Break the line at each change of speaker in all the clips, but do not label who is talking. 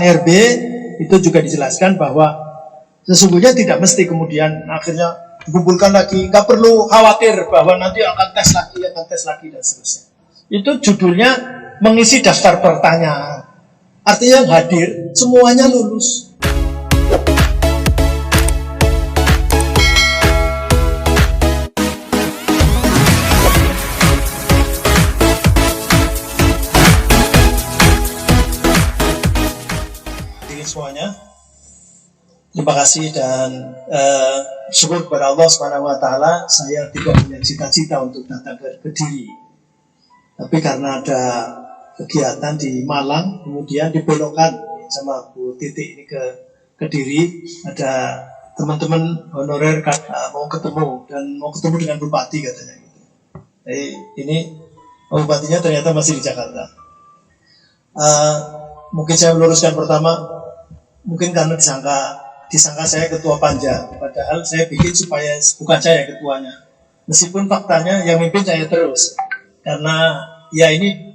RB itu juga dijelaskan bahwa sesungguhnya tidak mesti kemudian akhirnya dikumpulkan lagi, nggak perlu khawatir bahwa nanti akan tes lagi dan seterusnya. Itu judulnya mengisi daftar pertanyaan. Artinya yang hadir semuanya lulus. Jadi semuanya, terima kasih dan syukur kepada Allah SWT. Saya tidak punya cita-cita untuk datang ke Kediri, tapi karena ada kegiatan di Malang, kemudian dibelokkan sama Bu Titik ini ke Kediri. Ada teman-teman honorer mau ketemu dengan Bupati katanya. Jadi ini Bupatinya ternyata masih di Jakarta. Mungkin saya meluruskan pertama, mungkin karena disangka saya ketua panja, padahal saya bikin supaya bukan saya ketuanya. Meskipun faktanya yang mimpin saya terus, karena ya ini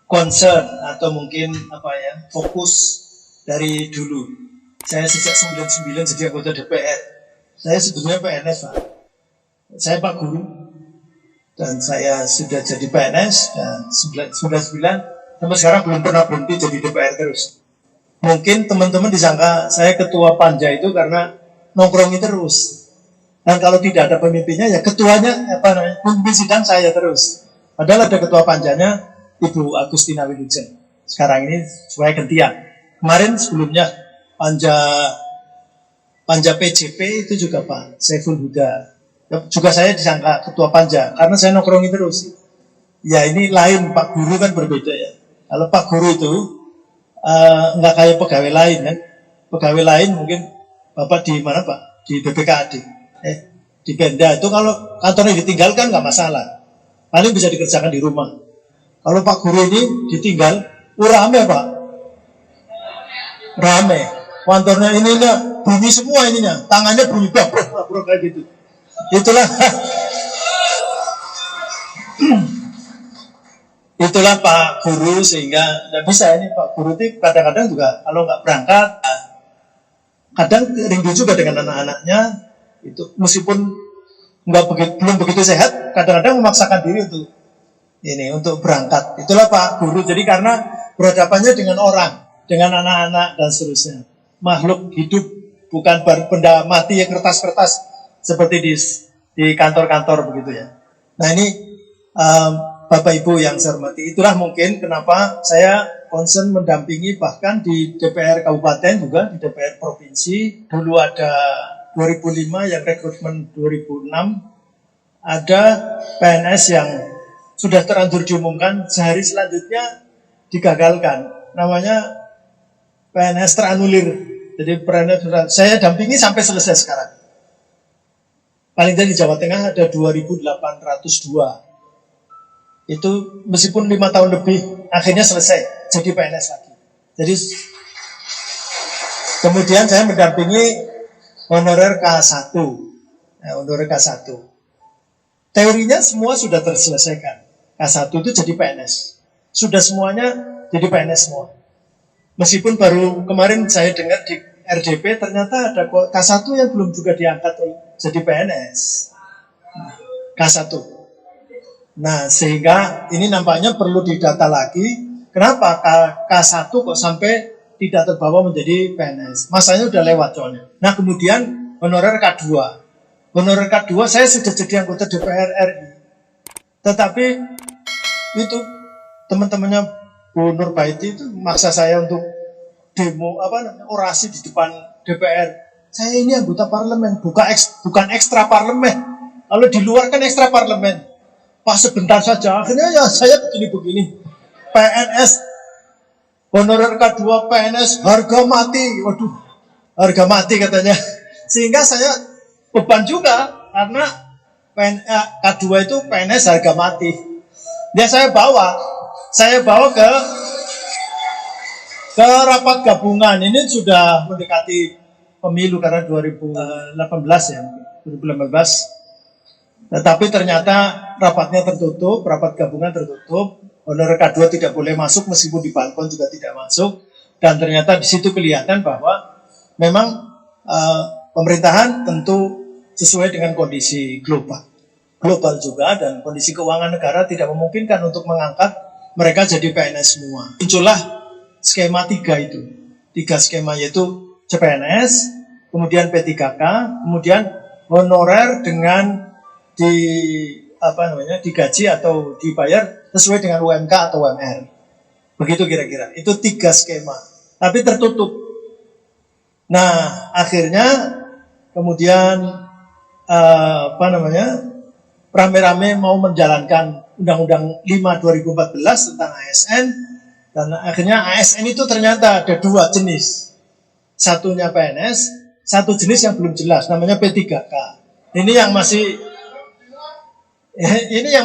concern atau mungkin fokus dari dulu. Saya sejak 99 jadi anggota DPR. Saya sebetulnya PNS, Pak. Saya Pak Guru dan saya sudah jadi PNS dan 99 sampai sekarang belum pernah berhenti jadi DPR terus. Mungkin teman-teman disangka saya ketua panja itu karena nongkrongi terus. Dan kalau tidak ada pemimpinnya, ya ketuanya, pemimpin sidang saya terus. Padahal ada ketua panjanya, Ibu Agustina Wilujeng. Sekarang ini supaya gantian. Kemarin sebelumnya panja PJP itu juga Pak Saiful Huda. Juga saya disangka ketua panja karena saya nongkrongi terus. Ya ini lain, Pak Guru kan berbeda ya. Kalau Pak Guru itu nggak kayak pegawai lain kan. Pegawai lain mungkin Bapak di mana Pak? Di BPKAD. Di Pemda itu kalau kantornya ditinggalkan nggak masalah. Paling bisa dikerjakan di rumah. Kalau Pak Guru ini ditinggal, rame Pak. Rame. Kantornya ininya bunyi semua ininya. Tangannya bunyi babrok kayak gitu. Itulah itulah Pak Guru, sehingga nggak bisa ini Pak Guru itu kadang-kadang juga kalau nggak berangkat, kadang rindu juga dengan anak-anaknya. Itu meskipun belum begitu sehat, kadang-kadang memaksakan diri untuk berangkat. Itulah Pak Guru. Jadi karena berhadapannya dengan orang, dengan anak-anak dan seterusnya, makhluk hidup, bukan benda mati yang kertas-kertas seperti di kantor-kantor begitu ya. Nah ini Bapak Ibu yang saya hormati, itulah mungkin kenapa saya concern mendampingi bahkan di DPR Kabupaten juga, di DPR Provinsi. Dulu ada 2005 yang rekrutmen 2006, ada PNS yang sudah terlanjur diumumkan, sehari selanjutnya digagalkan. Namanya PNS teranulir. Jadi PNS saya dampingi sampai selesai sekarang. Paling tidak di Jawa Tengah ada 2.802. Itu meskipun 5 tahun lebih, akhirnya selesai jadi PNS lagi. Jadi kemudian saya mendampingi honorer K1. Honorer K1. Teorinya semua sudah terselesaikan. K1 itu jadi PNS. Sudah semuanya jadi PNS semua. Meskipun baru kemarin saya dengar di RDP ternyata ada K1 yang belum juga diangkat jadi PNS. K1. Nah, sehingga ini nampaknya perlu didata lagi. Kenapa K1 kok sampai tidak terbawa menjadi PNS? Masanya udah lewat soalnya. Nah, kemudian honorer K2. Honorer K2 saya sudah jadi anggota DPR RI. Tetapi itu teman-temannya Bu Nurbaiti itu maksa saya untuk demo orasi di depan DPR. Saya ini anggota parlemen, bukan ekstra parlemen. Kalau di luar kan ekstra parlemen. Pak sebentar saja, akhirnya ya saya begini-begini. PNS, honorer K2 PNS, harga mati. Waduh, harga mati katanya. Sehingga saya beban juga, karena K2 itu PNS harga mati. Ya saya bawa ke rapat gabungan. Ini sudah mendekati pemilu karena 2018 ya, 2018. Tetapi ternyata rapatnya tertutup, rapat gabungan tertutup. honorer K2 tidak boleh masuk, meskipun di balkon juga tidak masuk. Dan ternyata di situ kelihatan bahwa memang pemerintahan tentu sesuai dengan kondisi global juga, dan kondisi keuangan negara tidak memungkinkan untuk mengangkat mereka jadi PNS semua. Muncullah skema 3 itu. 3 skema, yaitu CPNS, kemudian P3K, kemudian honorer dengan digaji atau dibayar sesuai dengan UMK atau UMR. Begitu kira-kira. Itu 3 skema. Tapi tertutup. Nah, akhirnya kemudian rame-rame mau menjalankan Undang-Undang 5 2014 tentang ASN, dan akhirnya ASN itu ternyata ada 2 jenis. Satunya PNS, satu jenis yang belum jelas, namanya P3K. Ini yang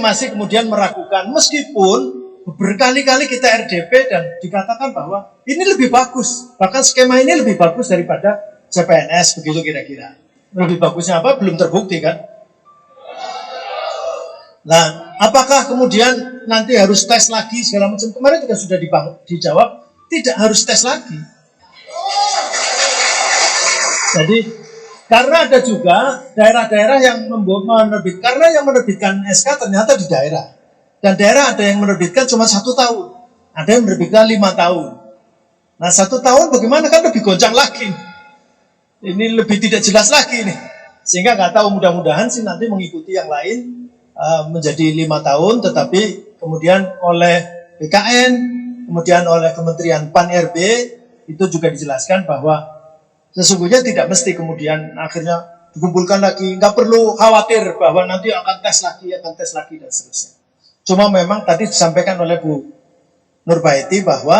masih kemudian meragukan, meskipun berkali-kali kita RDP dan dikatakan bahwa ini lebih bagus, bahkan skema ini lebih bagus daripada CPNS, begitu kira-kira. Lebih bagusnya apa? Belum terbukti kan? Nah, apakah kemudian nanti harus tes lagi segala macam? Kemarin juga sudah dijawab, tidak harus tes lagi. Jadi, karena ada juga daerah-daerah yang menerbitkan SK ternyata di daerah. Dan daerah ada yang menerbitkan cuma 1 tahun. Ada yang menerbitkan 5 tahun. Nah, 1 tahun bagaimana, kan lebih goncang lagi. Ini lebih tidak jelas lagi nih. Sehingga nggak tahu, mudah-mudahan sih nanti mengikuti yang lain menjadi 5 tahun, tetapi kemudian oleh BKN, kemudian oleh Kementerian Pan-RB, itu juga dijelaskan bahwa sesungguhnya tidak mesti kemudian akhirnya dikumpulkan lagi. Nggak perlu khawatir bahwa nanti akan tes lagi, dan seterusnya. Cuma memang tadi disampaikan oleh Bu Nurbaiti bahwa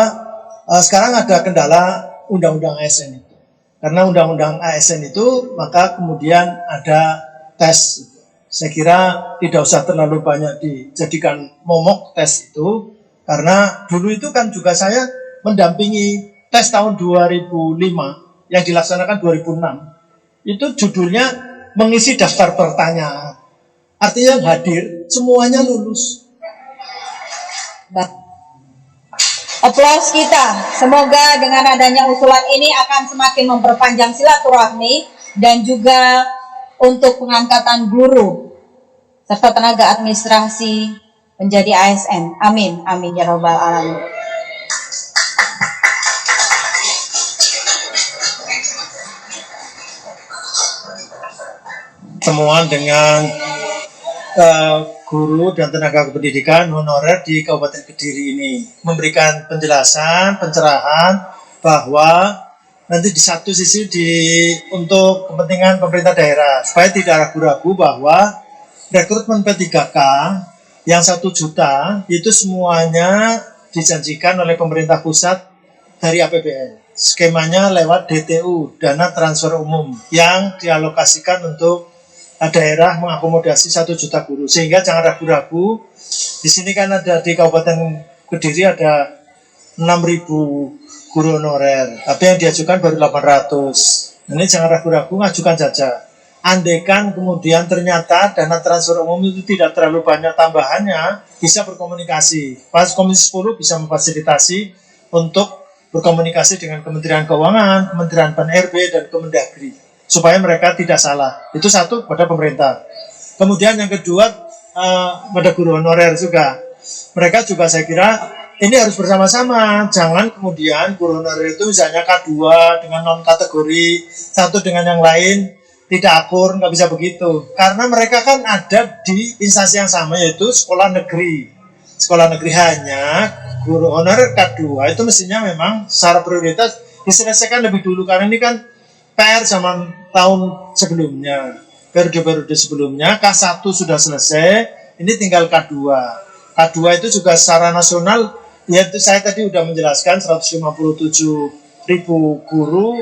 sekarang ada kendala Undang-Undang ASN itu. Karena Undang-Undang ASN itu, maka kemudian ada tes. Saya kira tidak usah terlalu banyak dijadikan momok tes itu, karena dulu itu kan juga saya mendampingi tes tahun 2005 yang dilaksanakan 2006. Itu judulnya mengisi daftar pertanyaan. Artinya yang hadir semuanya lulus.
Aplaus kita. Semoga dengan adanya usulan ini akan semakin memperpanjang silaturahmi dan juga untuk pengangkatan guru serta tenaga administrasi menjadi ASN. Amin. Amin ya rabbal alamin.
Temuan dengan guru dan tenaga kependidikan honorer di Kabupaten Kediri ini memberikan penjelasan, pencerahan bahwa nanti di satu sisi untuk kepentingan pemerintah daerah supaya tidak ragu-ragu bahwa rekrutmen P3K yang 1 juta itu semuanya dijanjikan oleh pemerintah pusat dari APBN. Skemanya lewat DTU, dana transfer umum, yang dialokasikan untuk daerah mengakomodasi 1 juta guru. Sehingga jangan ragu-ragu. Di sini kan ada di Kabupaten Kediri ada 6.000 guru honorer, tapi yang diajukan baru 800. Ini jangan ragu-ragu, ngajukan saja. Andaikan kemudian ternyata dana transfer umum itu tidak terlalu banyak tambahannya, bisa berkomunikasi. Pas Komisi 10 bisa memfasilitasi untuk berkomunikasi dengan Kementerian Keuangan, Kementerian Pan-RB, dan Kemendagri, supaya mereka tidak salah. Itu satu pada pemerintah. Kemudian yang kedua pada guru honorer juga. Mereka juga saya kira ini harus bersama-sama. Jangan kemudian guru honorer itu misalnya K2 dengan non kategori, satu dengan yang lain tidak akur, nggak bisa begitu. Karena mereka kan ada di instansi yang sama, yaitu sekolah negeri. Sekolah negeri, hanya guru honorer K2 itu mestinya memang secara prioritas diselesaikan lebih dulu. Karena ini kan PR zaman tahun sebelumnya, periode sebelumnya. K1 sudah selesai, ini tinggal K2. K2 itu juga secara nasional, yaitu saya tadi sudah menjelaskan 157.000 guru,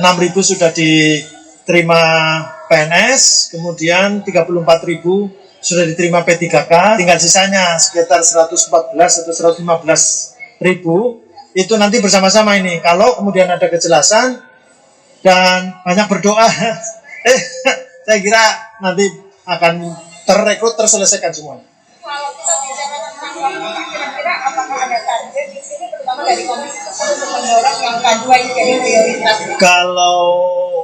6.000 sudah diterima PNS, kemudian 34.000 sudah diterima P3K, tinggal sisanya sekitar 114 atau 115.000. Itu nanti bersama-sama ini. Kalau kemudian ada kejelasan dan banyak berdoa, saya kira nanti akan terselesaikan semuanya.
Kalau kita bicara tentang kira-kira dari komisi untuk mendorong yang K2 ini jadi prioritas?
Kalau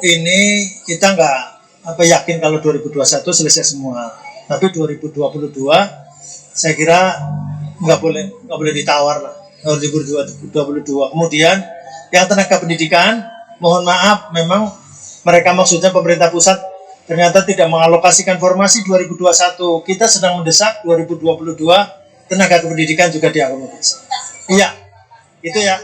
ini kita nggak yakin kalau 2021 selesai semua, tapi 2022 saya kira nggak boleh ditawar lah 2022. Kemudian yang tenaga pendidikan, mohon maaf, memang mereka maksudnya pemerintah pusat ternyata tidak mengalokasikan formasi 2021. Kita sedang mendesak 2022 tenaga kependidikan juga diakomodasi. Iya, itu ya.